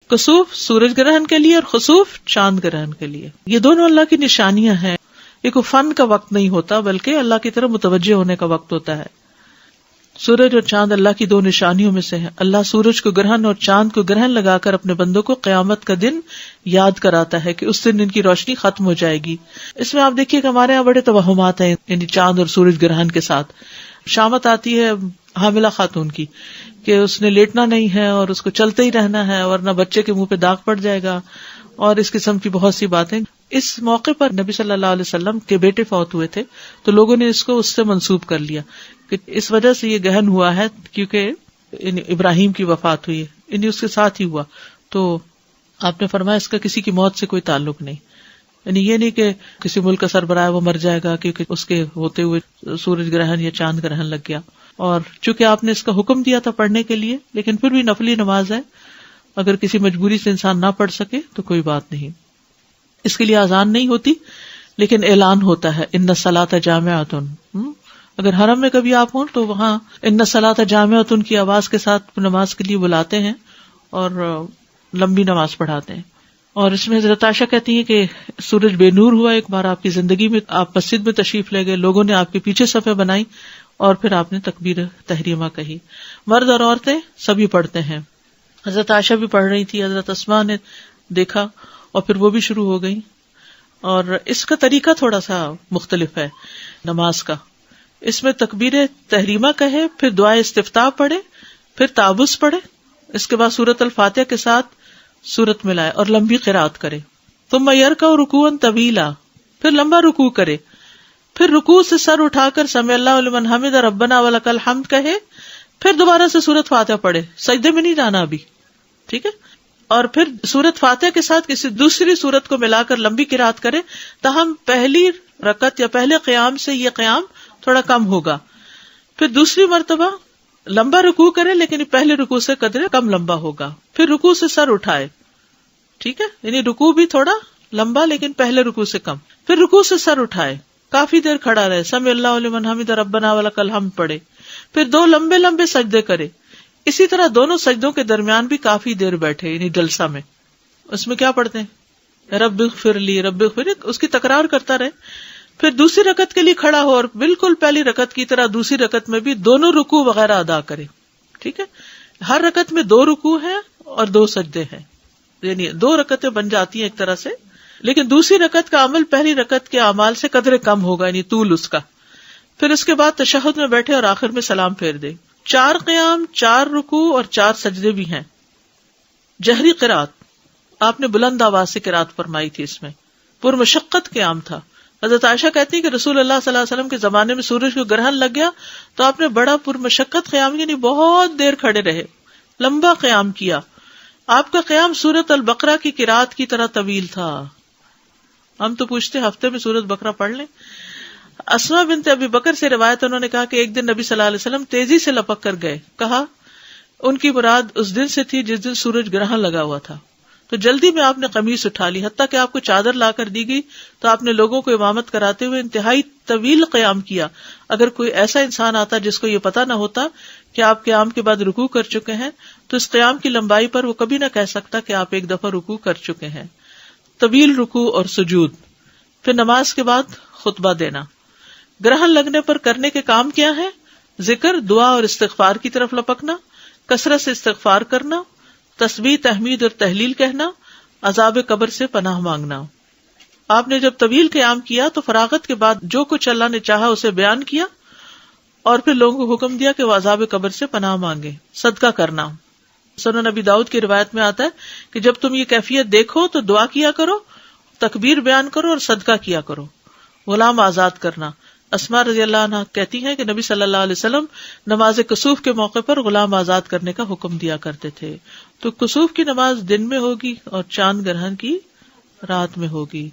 کسوف سورج گرہن کے لیے اور خسوف چاند گرہن کے لیے. یہ دونوں اللہ کی نشانیاں ہیں. یہ کوئی فن کا وقت نہیں ہوتا بلکہ اللہ کی طرف متوجہ ہونے کا وقت ہوتا ہے. سورج اور چاند اللہ کی دو نشانیوں میں سے ہیں. اللہ سورج کو گرہن اور چاند کو گرہن لگا کر اپنے بندوں کو قیامت کا دن یاد کراتا ہے کہ اس دن ان کی روشنی ختم ہو جائے گی. اس میں آپ دیکھیے کہ ہمارے یہاں بڑے توہمات ہیں یعنی چاند اور سورج گرہن کے ساتھ. شامت آتی ہے حاملہ خاتون کی کہ اس نے لیٹنا نہیں ہے اور اس کو چلتے ہی رہنا ہے ورنہ بچے کے منہ پہ داغ پڑ جائے گا اور اس قسم کی بہت سی باتیں. اس موقع پر نبی صلی اللہ علیہ وسلم کے بیٹے فوت ہوئے تھے تو لوگوں نے اس کو اس سے منسوب کر لیا کہ اس وجہ سے یہ گہن ہوا ہے کیونکہ ابراہیم کی وفات ہوئی ہے اس کے ساتھ ہی ہوا. تو آپ نے فرمایا اس کا کسی کی موت سے کوئی تعلق نہیں. یعنی یہ نہیں کہ کسی ملک کا سربراہ وہ مر جائے گا کیونکہ اس کے ہوتے ہوئے سورج گرہن یا چاند گرہن لگ گیا. اور چونکہ آپ نے اس کا حکم دیا تھا پڑھنے کے لیے لیکن پھر بھی نفلی نماز ہے, اگر کسی مجبوری سے انسان نہ پڑھ سکے تو کوئی بات نہیں. اس کے لیے اذان نہیں ہوتی لیکن اعلان ہوتا ہے ان الصلاۃ جامعۃ. اگر حرم میں کبھی آپ ہوں تو وہاں ان الصلاۃ جامعۃ کی آواز کے ساتھ نماز کے لیے بلاتے ہیں اور لمبی نماز پڑھاتے ہیں. اور اس میں حضرت عائشہ کہتی ہیں کہ سورج بے نور ہوا ایک بار آپ کی زندگی میں, آپ مسجد میں تشریف لے گئے, لوگوں نے آپ کے پیچھے صفیں بنائی اور پھر آپ نے تکبیر تحریمہ کہی. مرد اور عورتیں سبھی پڑھتے ہیں. حضرت عائشہ بھی پڑھ رہی تھی, حضرت اسماء نے دیکھا اور پھر وہ بھی شروع ہو گئی. اور اس کا طریقہ تھوڑا سا مختلف ہے نماز کا. اس میں تکبیر تحریمہ کہے, پھر دعائے استفتاح پڑھے, پھر تعوذ پڑھے, اس کے بعد سورۃ الفاتحہ کے ساتھ سورت ملائے اور لمبی قرات کرے. ثم یرکع رکوعا طویلا, پھر لمبا رکوع کرے, پھر رکوع سے سر اٹھا کر سمع اللہ لمن حمد ربنا ولک الحمد کہے, پھر دوبارہ سے سورت فاتحہ پڑھے. سجدے میں نہیں جانا ابھی, ٹھیک ہے. اور پھر سورت فاتحہ کے ساتھ کسی دوسری سورت کو ملا کر لمبی قرات کرے تاہم پہلی رکعت یا پہلے قیام سے یہ قیام تھوڑا کم ہوگا. پھر دوسری مرتبہ لمبا رکوع کرے لیکن پہلے رکوع سے قدرے کم لمبا ہوگا. پھر رکوع سے سر اٹھائے, ٹھیک ہے, یعنی رکوع بھی تھوڑا لمبا لیکن پہلے رکوع سے کم. پھر رکوع سے سر اٹھائے, کافی دیر کھڑا رہے, سمع اللہ لمن حمد ربنا ولک الحمد پڑھے, پھر دو لمبے لمبے سجدے کرے. اسی طرح دونوں سجدوں کے درمیان بھی کافی دیر بیٹھے یعنی جلسہ میں. اس میں کیا پڑھتے ہیں رب اغفر لی رب اغفر لی, اس کی تکرار کرتا رہے. پھر دوسری رکعت کے لیے کھڑا ہو اور بالکل پہلی رکعت کی طرح دوسری رکعت میں بھی دونوں رکوع وغیرہ ادا کرے, ٹھیک ہے. ہر رکعت میں 2 رکوع ہیں اور 2 سجدے ہیں, یعنی 2 رکعتیں بن جاتی ہیں ایک طرح سے, لیکن دوسری رکعت کا عمل پہلی رکعت کے اعمال سے قدرے کم ہوگا یعنی طول اس کا. پھر اس کے بعد تشہد میں بیٹھے اور آخر میں سلام پھیر دے. 4 قیام, 4 رکوع اور 4 سجدے بھی ہیں. جہری قرات, آپ نے بلند آواز سے قرات فرمائی تھی. اس میں پرمشقت قیام تھا. حضرت عائشہ کہتی ہیں کہ رسول اللہ صلی اللہ علیہ وسلم کے زمانے میں سورج کو گرہن لگ گیا تو آپ نے بڑا پرمشقت قیام یعنی بہت دیر کھڑے رہے, لمبا قیام کیا. آپ کا قیام سورۃ البقرہ کی قرات کی طرح طویل تھا. ہم تو پوچھتے ہفتے میں سورۃ بقرہ پڑھ لیں. اسماء بنت ابی بکر سے روایت, انہوں نے کہا کہ ایک دن نبی صلی اللہ علیہ وسلم تیزی سے لپک کر گئے. کہا ان کی مراد اس دن سے تھی جس دن سورج گرہن لگا ہوا تھا. تو جلدی میں آپ نے قمیص اٹھا لی, حتیٰ کہ آپ کو چادر لا کر دی گئی تو آپ نے لوگوں کو امامت کراتے ہوئے انتہائی طویل قیام کیا. اگر کوئی ایسا انسان آتا جس کو یہ پتا نہ ہوتا کہ آپ قیام کے بعد رکوع کر چکے ہیں تو اس قیام کی لمبائی پر وہ کبھی نہ کہہ سکتا کہ آپ ایک دفعہ رکوع کر چکے ہیں. طویل رکوع اور سجود. پھر نماز کے بعد خطبہ دینا. گرہن لگنے پر کرنے کے کام کیا ہے؟ ذکر, دعا اور استغفار کی طرف لپکنا, کثرت سے استغفار کرنا, تسبیح تحمید اور تہلیل کہنا, عذاب قبر سے پناہ مانگنا. آپ نے جب طویل قیام کیا تو فراغت کے بعد جو کچھ اللہ نے چاہا اسے بیان کیا اور پھر لوگوں کو حکم دیا کہ وہ عذاب قبر سے پناہ مانگے. صدقہ کرنا. سنن نبی داؤد کی روایت میں آتا ہے کہ جب تم یہ کیفیت دیکھو تو دعا کیا کرو, تکبیر بیان کرو اور صدقہ کیا کرو. غلام آزاد کرنا. اسماء رضی اللہ عنہ کہتی ہیں کہ نبی صلی اللہ علیہ وسلم نماز کسوف کے موقع پر غلام آزاد کرنے کا حکم دیا کرتے تھے. تو کسوف کی نماز دن میں ہوگی اور چاند گرہن کی رات میں ہوگی.